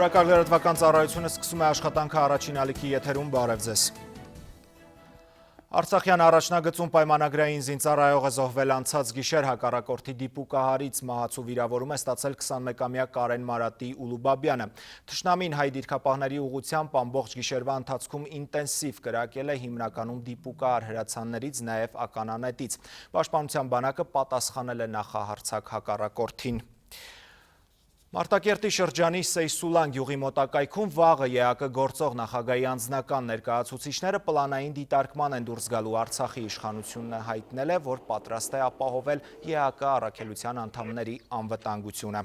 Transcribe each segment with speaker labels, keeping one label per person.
Speaker 1: Օրակարգ լրատվական ծառայությունը սկսում է աշխատանքը առաջին ալիքի եթերում, բարև ձեզ։ Արցախյան առաջնագծում պայմանագրային զինծառայողը զոհվել անցած գիշեր հակառակորդի դիպուկահարից մահացու վիրավորում է ստացել 21-ամյա Կարեն Մարատի Ուլուբաբյանը։ Թշնամին հայ դիրքապահների ուղղությամբ ամբողջ գիշերվա ընթացքում ինտենսիվ կրակել է հիմնականում դիպուկահար հրացաններից, նաև ականանետից։ Պաշտպանության բանակը պատասխանել է նախահարձակ հակառակորդին։ Մարտակերտի շրջանի Սեյսուլան գյուղի մոտակայքում վաղը ԵԱԿ գործող նախագահի անձնական ներկայացուցիչները պլանային դիտարկման են դուրս գալու։ Արցախի իշխանությունը հայտնել է, որ պատրաստ է ապահովել ԵԱԿ առաքելության անդամների անվտանգությունը։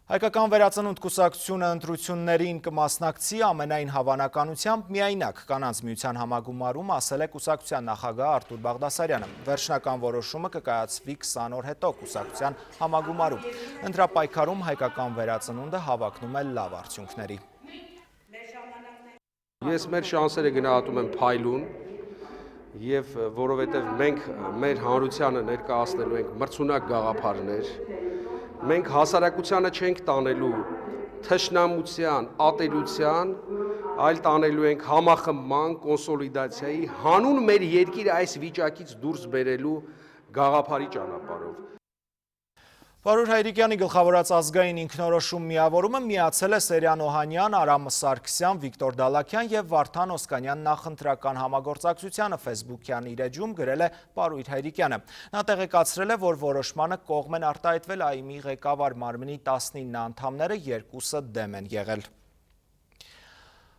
Speaker 1: Հայկական վերածնունդ կուսակցությունը ընտրություններին կմասնակցի ամենայն հավանականությամբ միայնակ կանանց միության համագումարում, ասել է կուսակցության նախագահ Արտուր Բաղդասարյանը։ Վերջնական որոշումը կկայացվի 20 օր հետո կուսակցության համագումարում։ Ընտրապայքարում հայկական վերածնունդը հավակնում է լավ արդյունքների։
Speaker 2: Ես մեր շանսերը գնահատում եմ փայլուն, եւ որովհետեւ մենք մեր հանրությանը ներկայացնելու ենք մրցունակ գաղափարներ, մենք հասարակությանը չենք տանելու թշնամության, ատելության, այլ տանելու ենք համախմբման, կոնսոլիդացիայի, հանուն մեր երկիրը այս վիճակից դուրս բերելու գաղափարի ճանապարհով։
Speaker 1: Վարուր Հայրիկյանի գլխավորած ազգային ինքնորոշում միավորումը միացել է Սերյան Օհանյան, Արամ Սարգսյան, Վիկտոր Դալաքյան և Վարդան Օսկանյան նախընտրական համագործակցությանը Facebook-յան իր էջում գրել է Վարուր Հայրիկյանը։ Նա տեղեկացրել է, որ որոշմանը կողմ են արտահայտվել ԱԻՄ-ի ղեկավար մարմնի 19 անդամները, 2-ը դեմ են եղել։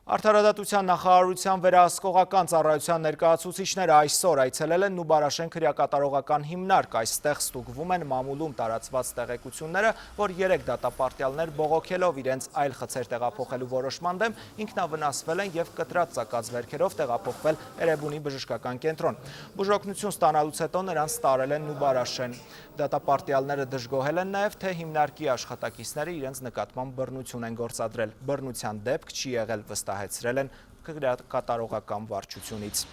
Speaker 1: Արդարադատության նախարարության վերահսկողական ծառայության ներկայացուցիչները այսօր այցելել են Նուբարաշեն քրեակատարողական հիմնարկ։ Այստեղ ստուգվում են մամուլում տարածված տեղեկությունները, որ 3 դատապարտյալներ բողոքելով իրենց այլ խցեր տեղափոխելու որոշման դեմ ինքնավնասվել են և կտրած ծակած վերքերով տեղափոխվել Էրեբունի բժշկական կենտրոն։ Բուժօգնություն ստանալուց հետո նրանց տարել են Նուբարաշեն։ Դատապարտյալները դժգոհել են նաև, թե հիմնարկի աշխատակիցները իրենց նկատմամբ բռնություն են գործադրել։ Բռնության դեպք չի եղել, վստահեցրել են կատարողական վարչությունից։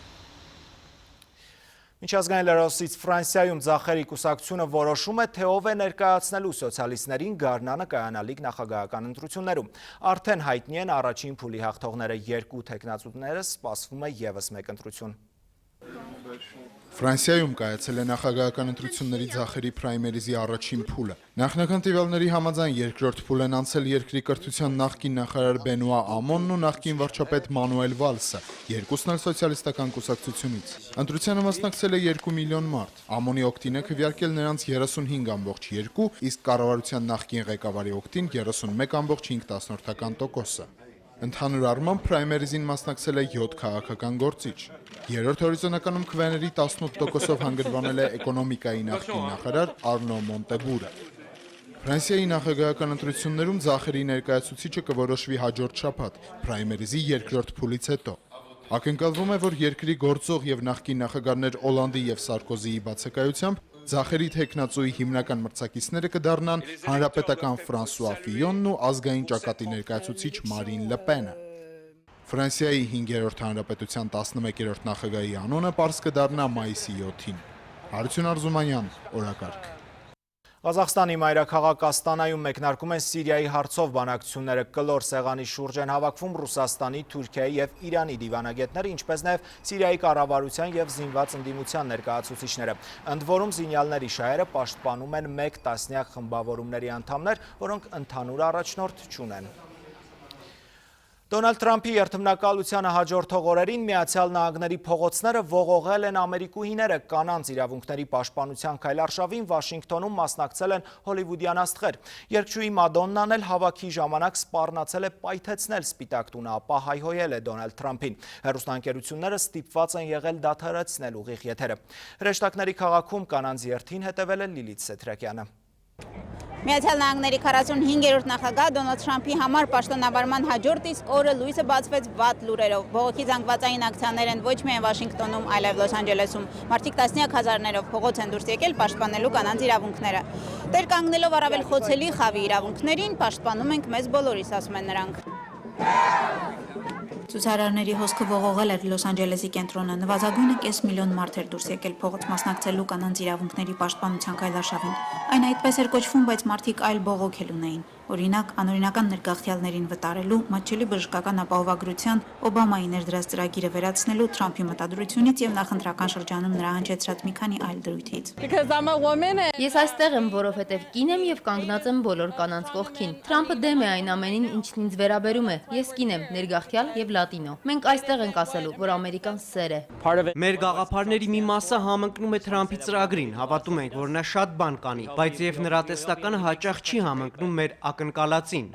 Speaker 1: Միջազգային լրոսից Ֆրանսիայում ձախերի կուսակցությունը որոշում է, թե ով է ներկայացնելու սոցիալիստներին Գարնանը կայանալիք նախագահական ընտրություններում։ Արդեն հայտնի են առաջին փուլի հաղթողները, 2 թեկնածուները, սպասվում է ևս մեկ ընտրություն։
Speaker 3: Ֆրանսիայում կայացել է նախագահական ընտրությունների ձախերի պրայմերիզի առաջին փուլը։ Նախնական տվյալների համաձայն երկրորդ փուլ են անցել երկրի կրթության նախկին նախարար Բենուա Ամոնն ու նախկին վարչապետ Մանուել Վալսը, երկուսն էլ սոցիալիստական կուսակցությունից։ Ընտրությանը մասնակցել է 2 միլիոն մարդ։ Ամոնի օգտին է քվեարկել նրանց 35.2, իսկ կառավարության նախկին ղեկավարի օգտին 31.5%-ը։ Ընդհանուր առմամբ պրայմերիզին մասնակցել է 7 քաղաքական գործիչ։ Երրորդ հորիզոնականում քվեների 18%-ով հանգրվանել է էկոնոմիկայի նախկին նախարար Արնո Մոնտեբուրը։ Ֆրանսիայի նախագահական ընտրություններում ձախերի ներկայացուցիչը կորոշվի հաջորդ շաբաթ, պրայմերիզի երկրորդ փուլից հետո։ Ակնկալվում է, որ երկրի գործող եւ նախկին նախագահներ Օլանդի եւ Սարկոզիի բացակայությամբ ձախերի թեկնածուի հիմնական մրցակիցները կդառնան հանրապետական Ֆրանսուଆ Ֆիյոնն ու ազգային ճակատի ներկայացուցիչ Մարին Լպենը։ Ֆրանսիայի 5-րդ հանրապետության 11-րդ նախագահի անունը պարզ կդառնա մայիսի 7-ին։ Հարություն Արզումանյան, օրակարգ։
Speaker 1: Ղազախստանի մայրաքաղաք Աստանայում մեկնարկում են Սիրիայի հարցով բանակցությունները, կլոր սեղանի շուրջ են հավաքվում Ռուսաստանի, Թուրքիայի և Իրանի դիվանագետները, ինչպես նաև Սիրիայի կառավարության և զինված ընդդիմության ներկայացուցիչները։ Ընդ որում զինյալների շահերը պաշտպանում են 1 տասնյակ խմբավորումների անդամներ, որոնք ընդհանուր առաջնորդ չունեն։ Դոնալդ Թրամփի երթմնակալությանը հաջորդող օրերին Միացյալ Նահանգների փողոցները ողողել են ամերիկուհիները, կանանց իրավունքների պաշտպանության քայլարշավին Վաշինգտոնում մասնակցել են հոլիվուդյան աստղեր։ Երգչուհի Մադոննան էլ հավաքի ժամանակ սպառնացել է պայթեցնել Սպիտակ տունը, ապա հայհոյել է Դոնալդ Թրամփին։ Հեռուստաընկերությունները ստիպված են եղել դադարեցնել ուղիղ եթերը։ Հրեշտակների քաղաքում կանանց երթին հետևել է Լիլիթ Սեթրակյանը։
Speaker 4: Միացյալ Նահանգների 45-րդ նախագահ Դոնալդ Թրամփի համար պաշտոնավարման հաջորդ իսկ օրը լույսը բացվեց վատ լուրերով։ Բողոքի զանգվածային ակցիաներ են ոչ միայն Վաշինգտոնում, այլև Լոս Անջելեսում։ Մարդիկ տասնյակ հազարներով փողոց են դուրս եկել պաշտպանելու կանանց իրավունքները։ Տեր կանգնելով առավել խոցելի խավի իրավունքներին, պաշտպանում ենք մեզ բոլորիս, ասում են նրանք։
Speaker 5: Ցուցարարների հոսքը ողողել էր Լոս Անջելեսի կենտրոնը, նվազագույնը 500 միլիոն մարդ էր դուրս եկել փողոց մասնակցելու կանանց իրավունքների պաշտպանության քայլարշավին։ Այն այդպես էր կոչվում, բայց մարդիկ այլ բողոք էլ ունեին։ Օրինակ, անօրինական ներգաղթյալներին վտարելու, մատչելի բժշկական ապահովագրության, Օբամայի ներդրած ծրագիրը վերացնելու, Թրամփի մտադրությունից եւ նախընտրական շրջանում նրա հնչեցրած մի քանի այլ դրույթից։
Speaker 6: Ես այստեղ եմ, որովհետև կին եմ եւ կանգնած եմ բոլոր կանանց կողքին։ Թրամփը դեմ է այն ամենին, ինչն ինձ վերաբերում է։ Ես կին եմ, ներգաղթյալ եւ լատինո։ Մենք այստեղ ենք ասելու, որ ամերիկան սեր է։
Speaker 7: Մեր գաղափարների մի մասը համընկնում է Թրամփի ծրագրին, հավատում ենք, որ նա շատ բան կանի, բայց եւ նրա տեսլականը հաճախ չի համընկնում մեր ակնկալածին։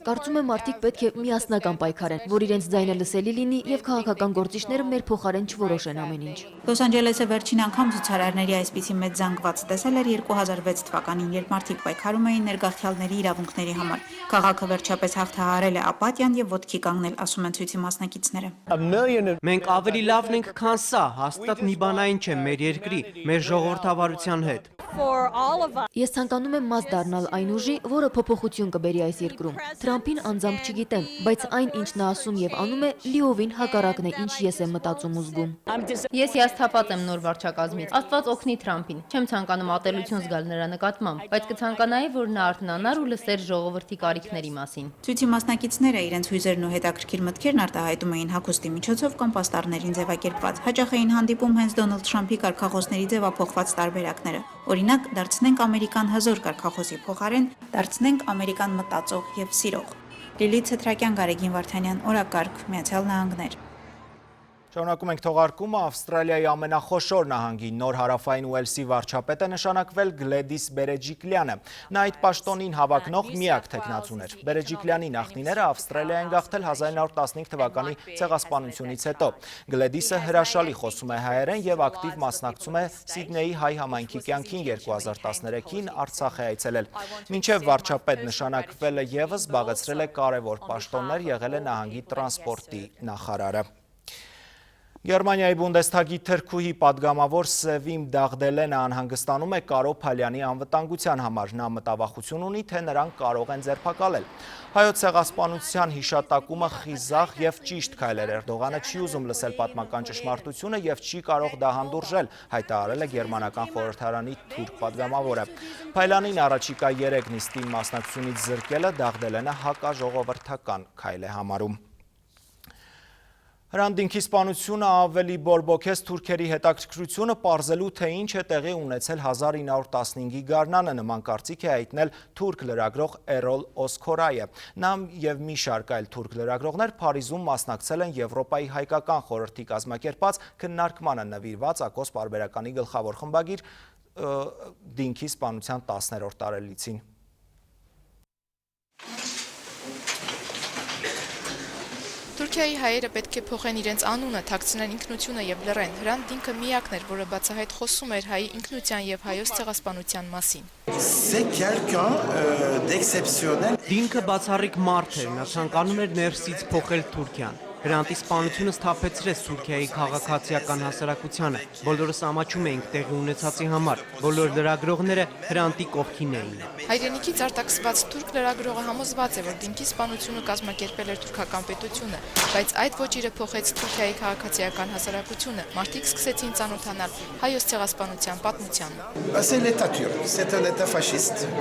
Speaker 8: Կարծում եմ մարդիկ պետք է միասնական պայքարեն, որ իրենց ձայնը լսելի լինի եւ քաղաքական գործիչները մեր փոխարեն չորոշեն ամեն ինչ։
Speaker 5: Լոս Անջելեսը վերջին անգամ ցուցարարների այսպիսի մեծ զանգված տեսել էր 2006 թվականին, երբ մարդիկ պայքարում էին ներգաղթյալների իրավունքների համար։ Քաղաքը վերջապես հաղթահարել է ապաթիան եւ ոտքի կանգնել, ասում են ցույցի մասնակիցները։
Speaker 7: Մենք ավելի լավն ենք, քան սա, հաստատ մի բանային չէ մեր երկրի, մեր ժողովրդավարության հետ։
Speaker 8: Ես ցանկանում եմ մաս դառնալ այն ուժի, որը փոփոխություն կբերի այս երկրում։ Թրամփին անձամբ չգիտեմ, բայց այն, ինչ նա ասում եւ անում է, լիովին հակառակն է, ինչ ես եմ մտածում ու զգում։
Speaker 6: Ես հիասթափած եմ նոր վարչակազմից։ Աստված օգնի Թրամփին։ Չեմ ցանկանում ատելություն զգալ նրա նկատմամբ, բայց կցանկանայի, որ նա արթնանար ու լսեր ժողովրդի կարիքների մասին։
Speaker 5: Ցույցի մասնակիցները իրենց հույզերն ու հետաքրքիր մտքերն արտահայտում էին հագուստի միջոցով կամ պաստառներին ձևակերպված։ Հաճախ էին հանդիպում հենց Դոնալդ Թրամփի կարգախոսների ձևափոխված տարբերակները։ Օրինակ, դարձնենք Ամերիկան հզոր կարգախոսի փոխարեն, դարձնենք Ամերիկան մտածող եւ սիրող։ Լիլիթ Ցետրակյան, Գարեգին Վարդանյան, Օրակարգ, Միացյալ Նահանգներ։
Speaker 1: Շարունակում ենք թողարկումը, Ավստրալիայի ամենախոշոր նահանգի նոր հարավային Ուելսի վարչապետ է նշանակվել Գլեդիս Բերեջիկլյանը։ Նա այդ պաշտոնին հավակնող միակ թեկնածուն էր։ Բերեջիկլյանի նախնիները Ավստրալիա են գաղթել 1915 թվականի ցեղասպանությունից հետո։ Գլեդիսը հրաշալի խոսում է հայերեն եւ ակտիվ մասնակցում է Սիդնեյի հայ համայնքի կյանքին 2013-ին Արցախ է այցելել։ Մինչև վարչապետ նշանակվելը եւս զբաղեցրել է կարևոր պաշտոններ, եղել է նահանգի տրանսպորտի նախարարը։ Գերմանիայի Բունդեսթագի թրքուհի պատգամավոր Սևիմ Դաղդելենը անհանգստանում է Կարո Փալյանի անվտանգության համար։ Նա մտավախություն ունի, թե նրան կարող են ձերբակալել։ Հայոց ցեղասպանության հիշատակումը խիզախ եւ ճիշտ քայլ էր։ Էրդողանը չի ուզում լսել պատմական ճշմարտությունը եւ չի կարող դա հանդուրժել, հայտարարել է գերմանական խորհրդարանի թուրք պատգամավորը։ Փալյանին առաջիկա 3 նիստին մասնակցությունից զրկելը Դաղդելենը հակաժողովրդական քայլ է համարում։ Հրանդինքի սպանությունը ավելի բորբոքեց թուրքերի հետաքրքրությունը պարզելու, թե ինչ է տեղի ունեցել 1915-ի գարնանը, նման կարծիք է հայտնել թուրք լրագրող Էրոլ Օսքորայը։ Նա եւ մի շարք այլ թուրք լրագրողներ Փարիզում մասնակցել են Եվրոպայի հայկական խորհրդի կազմակերպած քննարկմանը նվիրված Ակոս պարբերականի գլխավոր խմբագիր դինքի սպանության 10-րդ տարելիցին։
Speaker 9: Թուրքիայի հայերը պետք է փոխեն իրենց անունը, թաքցնեն ինքնությունը եւ լռեն։ Հրանտ Դինքը միակն էր, որը բացահայտ խոսում էր հայի ինքնության եւ հայոց ցեղասպանության մասին։
Speaker 7: Դինքը բացառիկ մարդ էր, նա ցանկանում էր ներսից փոխել Թուրքիան։ Հրանտի սպանությունը սթափեցրեց Թուրքիայի քաղաքացիական հասարակությանը։ Բոլորս ամաչում էինք տեղի ունեցածի համար։ Բոլոր լրագրողները Հրանտի կողքին էին։
Speaker 9: Հայրենիքից արտաքսված թուրք լրագրողը համոզված է, որ Դինքի սպանությունը կազմակերպել էր թուրքական պետությունը, բայց այդ ոճիրը փոխեց Թուրքիայի քաղաքացիական հասարակությունը։ Մարդիկ սկսեցին ծանոթանալ հայոց ցեղասպանության պատմությանը։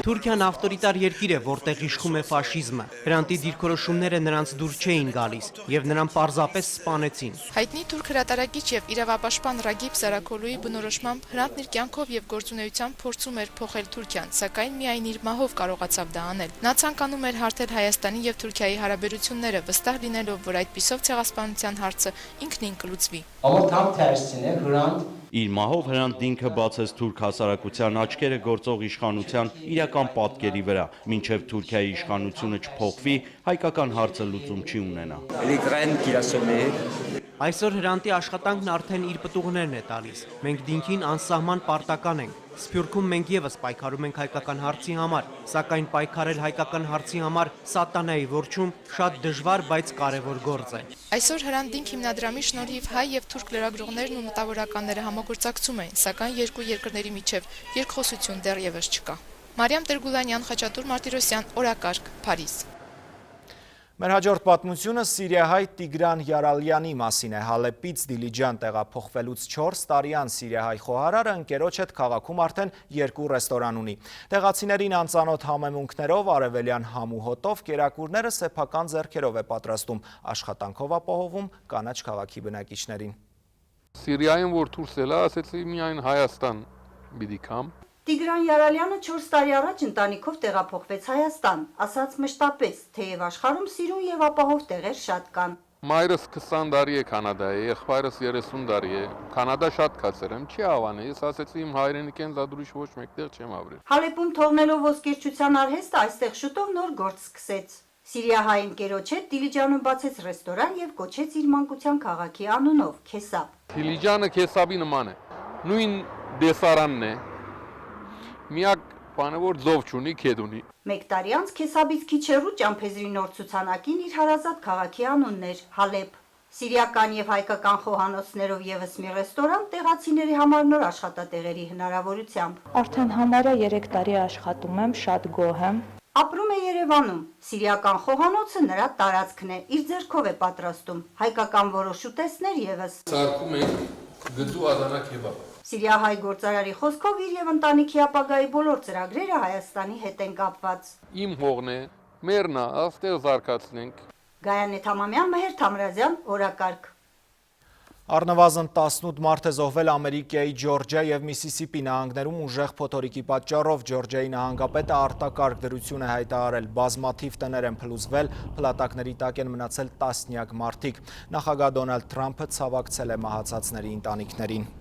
Speaker 7: Թուրքիան ավտորիտար երկիր է, որտեղ իշխում է ֆաշիզմը։ Հրանտի դիրքորոշումները նրանց դուր չէին գալիս եւ նրան պարզապես սպանեցին։
Speaker 9: Հայտնի թուրք հրատարակիչ եւ իրավապաշտպան Ռագիբ Զարաքոլուի բնորոշմամբ Հրանտն իր կյանքով եւ գործունեությամբ փորձում էր փոխել Թուրքիան, սակայն միայն իր մահով կարողացավ դա անել։ Նա ցանկանում էր հարթել Հայաստանի եւ Թուրքիայի հարաբերությունները, վստահ լինելով, որ այդպիսով ցեղասպանության հարցը ինքնին կլուծվի։
Speaker 10: Իր մահով Հրանտ Դինքը բացեց թուրք հասարակության աչքերը գործող իշխանության իրական պատկերի վրա, մինչև Թուրքիայի իշխանությունը չփոխվի, հայկական հարցը լուծում չի ունենա։
Speaker 7: Այսօր Հրանտի աշխատանքն արդեն իր պտուղներն է տալիս։ Մենք Դինքին անսահման պարտական ենք։ Սփյուռքում մենք եւս պայքարում ենք հայկական հարցի համար, սակայն պայքարել հայկական հարցի համար սատանայի ворչում շատ դժվար, բայց կարևոր գործ է։
Speaker 9: Այսօր Հրանտ Դինք հիմնադրամի շնորհիվ հայ եւ թուրք լրագրողներն ու մտավորականները համագործակցում են, սակայն երկու երկրների միջև երկխոսություն դեռևս չկա։ Մարիամ Տերգուլանյան, Խաչատուր Մարտիրոսյան, Օրակարգ, Փարիզ։
Speaker 1: Մեր հաջորդ պատմությունը Սիրիահայ Տիգրան Յարալյանի մասին է։ Հալեպից Դիլիջան տեղափոխվելուց 4 տարի անց Սիրիահայ խոհարարը ընկերոջ հետ քաղաքում արդեն 2 ռեստորան ունի։ Տեղացիներին անծանոթ համեմունքներով, արևելյան համ ու հոտով կերակուրները սեփական ձեռքերով է պատրաստում, աշխատանքով ապահովում կանաչ քաղաքի բնակիչներին։
Speaker 11: Սիրիայում որ դուրս ելա, ասեցի միայն Հայաստան պիտի կամ։
Speaker 12: Տիգրան Յարալյանը 4 տարի առաջ ընտանիքով տեղափոխվեց Հայաստան, ասաց մշտապես, թեև աշխարհում սիրուն եւ ապահով տեղեր շատ կան։
Speaker 11: Մայրս 20 տարի է Կանադայի, եղբայրս 30 տարի է։ Կանադա շատ կացել եմ, չի հավանել, ես ասեցի իմ հայրենիքեն զատ ուրիշ ոչ մեկտեղ չեմ ապրել։
Speaker 12: Հալեպում թողնելով ոսկերչության արհեստը, այստեղ շուտով նոր գործ սկսեց։ Սիրիահայ ընկերոջ հետ Դիլիջանում բացեց ռեստորան եւ կոչեց իր մանկության քաղաքի անունով՝ Քեսապ։
Speaker 11: Դիլիջանը Քեսապի նման է։ Նույն դեսարանն է։ Միակ բանը որ ձով չունի, քեդ ունի։
Speaker 12: Մեկ տարի անց Քեսապից քիչ հեռու Ճամփեզրի նոր ցուցանակին իր հարազատ քաղաքի անունն էր՝ Հալեպ։ Սիրիական եւ հայկական խոհանոցներով եւս մի ռեստորան տեղացիների համար նոր աշխատատեղերի հնարավորությամբ։
Speaker 13: Արդեն համարյա 3 տարի աշխատում եմ, շատ գոհ եմ։
Speaker 12: Ապրում է Երևանում։ Սիրիական խոհանոցը նրա տարածքն է, իր ձեռքով է պատրաստում։ Հայկական որոշ ուտեստներ եւս։
Speaker 11: Սարքում ենք գծու Ադանա քեբաբ։
Speaker 12: Սիրիահայ գործարարի խոսքով իր եւ ընտանիքի ապագայի բոլոր ծրագրերը Հայաստանի հետ են կապված։
Speaker 11: Իմ հողն է, մերն է, աստեղ զարգացնենք։
Speaker 12: Գայանե Թամամյան, Մհեր Թամրազյան, օրակարգ։
Speaker 1: Առնվազն 18 մարդ է զոհվել Ամերիկայի Ջորջիա և Միսիսիպի նահանգներում ուժեղ փոթորիկի պատճառով։ Ջորջիայի նահանգապետը արտակարգ դրություն է հայտարարել, բազմաթիվ տներ են փլուզվել, փլատակների տակ են մնացել տասնյակ մարդիկ։ Նախագահ Դոնալդ Թրամփը ցավակցել է մահացածների ընտանիքներին։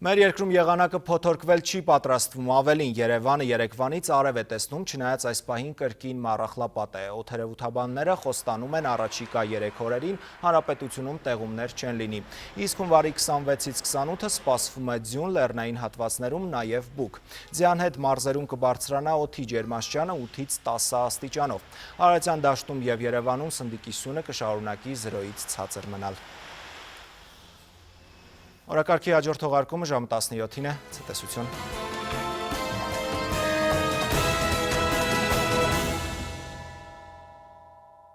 Speaker 1: Մեր երկրում եղանակը փոթորկվել չի պատրաստվում, ավելին Երևանը երեկվանից արև է տեսնում, չնայած այս պահին կրկին մառախլապատ է։ Օդերևութաբանները խոստանում են առաջիկա 3 օրերին հանրապետությունում տեղումներ չեն լինի։ Իսկ հունվարի 26-ից 28-ը սպասվում է ձյուն, լեռնային հատվածներում նաև բուք։ Ձյան հետ մարզերում կբարձրանա օդի ջերմաստիճանը 8-ից 10 աստիճանով։ Արարատյան դաշտում և Երևանում սնդիկի սյունը կշարունակի 0-ից ցածր մնալ։ Օրակարգի հաջորդ թողարկումը ժամը 17-ին է, ցտեսություն։